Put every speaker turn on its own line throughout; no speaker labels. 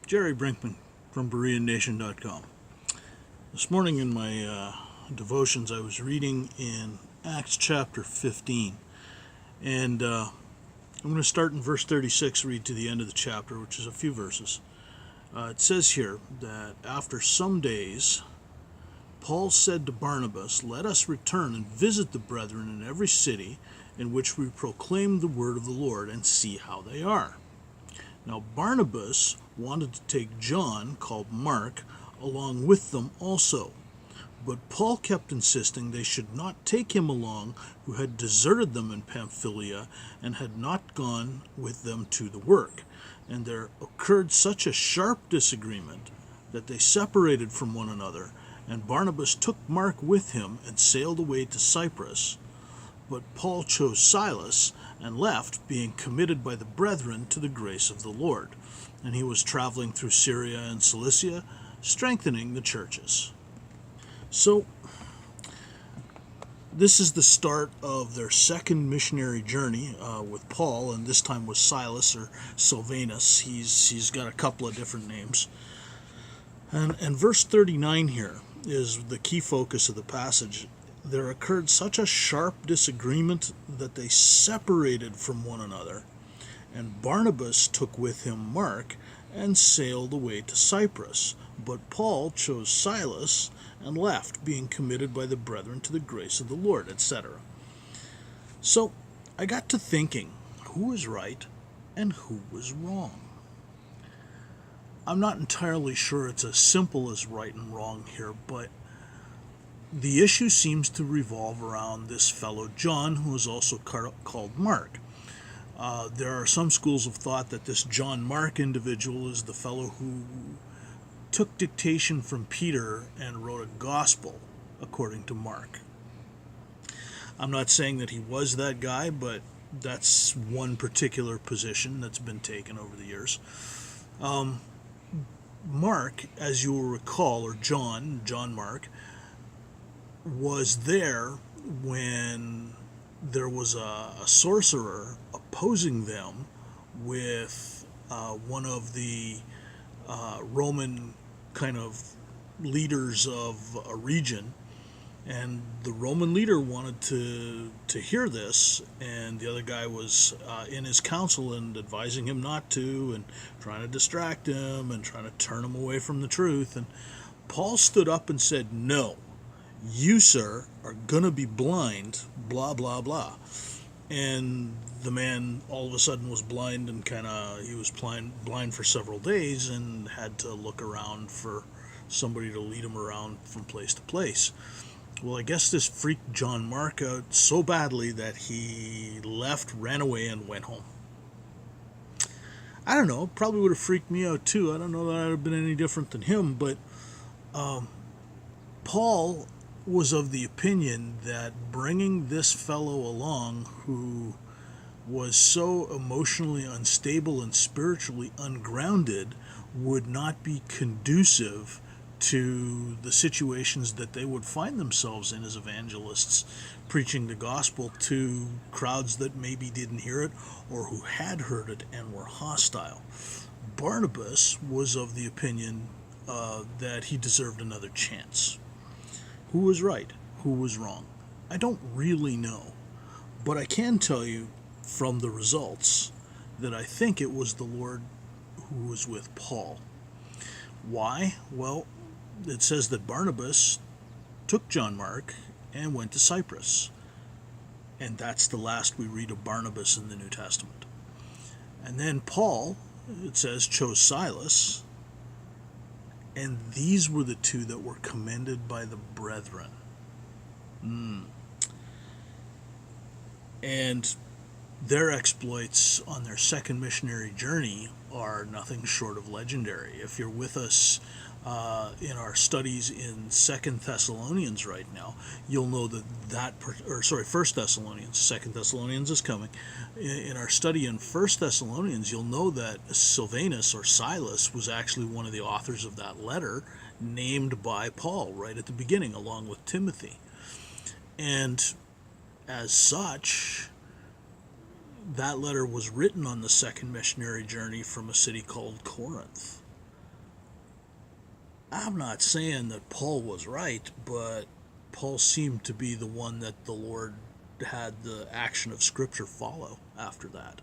Gerry Brinkman from BereanNation.com. This morning in my devotions, I was reading in Acts chapter 15, and I'm going to start in verse 36, read to the end of the chapter, which is a few verses. It says here that after some days, Paul said to Barnabas, "Let us return and visit the brethren in every city in which we proclaim the word of the Lord and see how they are." Now Barnabas wanted to take John, called Mark, along with them also. But Paul kept insisting they should not take him along, who had deserted them in Pamphylia and had not gone with them to the work. And there occurred such a sharp disagreement that they separated from one another, and Barnabas took Mark with him and sailed away to Cyprus. But Paul chose Silas and left, being committed by the brethren to the grace of the Lord. And he was traveling through Syria and Cilicia, strengthening the churches. So, this is the start of their second missionary journey with Paul, and this time with Silas or Silvanus. He's got a couple of different names. And verse 39 here is the key focus of the passage. There occurred such a sharp disagreement that they separated from one another, and Barnabas took with him Mark and sailed away to Cyprus. But Paul chose Silas and left, being committed by the brethren to the grace of the Lord, etc. So I got to thinking, who was right and who was wrong? I'm not entirely sure it's as simple as right and wrong here, but the issue seems to revolve around this fellow John, who is also called Mark. There are some schools of thought that this John Mark individual is the fellow who took dictation from Peter and wrote a gospel according to Mark. I'm not saying that he was that guy, but that's one particular position that's been taken over the years. Mark, as you will recall, or John Mark, was there when there was a sorcerer opposing them with one of the Roman kind of leaders of a region, and the Roman leader wanted to hear this, and the other guy was in his counsel and advising him not to, and trying to distract him and trying to turn him away from the truth. And Paul stood up and said, "No, you, sir, are gonna be blind, blah, blah, blah." And the man all of a sudden was blind, and he was blind for several days, and had to look around for somebody to lead him around from place to place. Well, I guess this freaked John Mark out so badly that he left, ran away, and went home. I don't know, probably would have freaked me out too. I don't know that I'd have been any different than him, but Paul was of the opinion that bringing this fellow along, who was so emotionally unstable and spiritually ungrounded, would not be conducive to the situations that they would find themselves in as evangelists, preaching the gospel to crowds that maybe didn't hear it or who had heard it and were hostile. Barnabas was of the opinion that he deserved another chance. Who was right? Who was wrong? I don't really know, but I can tell you from the results that I think it was the Lord who was with Paul. Why? Well, it says that Barnabas took John Mark and went to Cyprus, and that's the last we read of Barnabas in the New Testament. And then Paul, it says, chose Silas, and these were the two that were commended by the brethren. And their exploits on their second missionary journey are nothing short of legendary. If you're with us in our studies in 2 Thessalonians right now, you'll know First Thessalonians. 2 Thessalonians is coming. In our study in 1 Thessalonians, you'll know that Silvanus or Silas was actually one of the authors of that letter, named by Paul right at the beginning, along with Timothy. And as such, that letter was written on the second missionary journey from a city called Corinth. I'm not saying that Paul was right, but Paul seemed to be the one that the Lord had the action of Scripture follow after that.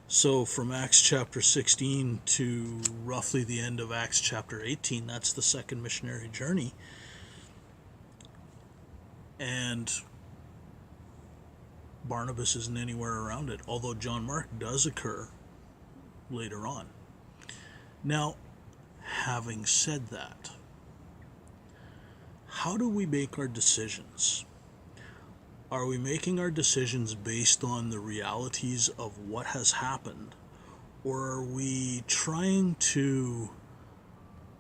So from Acts chapter 16 to roughly the end of Acts chapter 18, that's the second missionary journey. And Barnabas isn't anywhere around it, although John Mark does occur later on. Now, having said that, how do we make our decisions? Are we making our decisions based on the realities of what has happened? Or are we trying to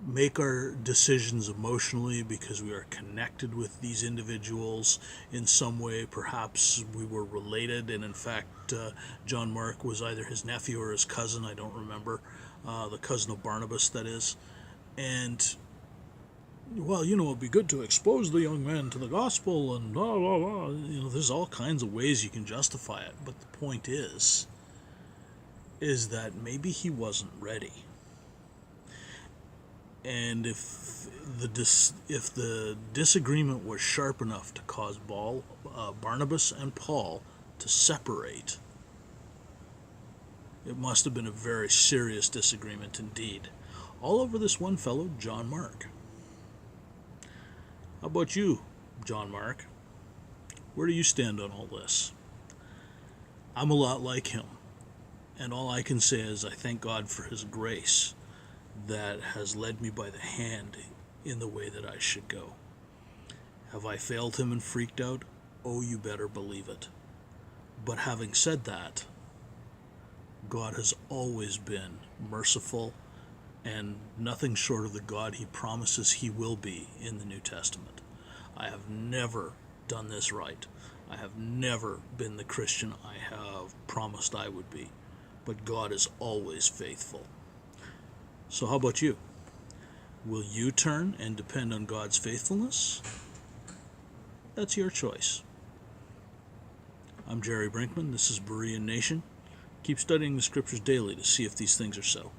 make our decisions emotionally because we are connected with these individuals in some way? Perhaps we were related, and in fact, John Mark was either his nephew or his cousin, I don't remember, the cousin of Barnabas, that is. And well, it'd be good to expose the young man to the gospel and blah, blah, blah. There's all kinds of ways you can justify it. But the point is that maybe he wasn't ready. And if the disagreement was sharp enough to cause Barnabas and Paul to separate, it must have been a very serious disagreement indeed. All over this one fellow, John Mark. How about you, John Mark? Where do you stand on all this? I'm a lot like him, and all I can say is I thank God for his grace that has led me by the hand in the way that I should go. Have I failed him and freaked out? Oh, you better believe it. But having said that, God has always been merciful and nothing short of the God he promises he will be in the New Testament. I have never done this right. I have never been the Christian I have promised I would be. But God is always faithful. So how about you? Will you turn and depend on God's faithfulness? That's your choice. I'm Gerry Brinkman. This is Berean Nation. Keep studying the Scriptures daily to see if these things are so.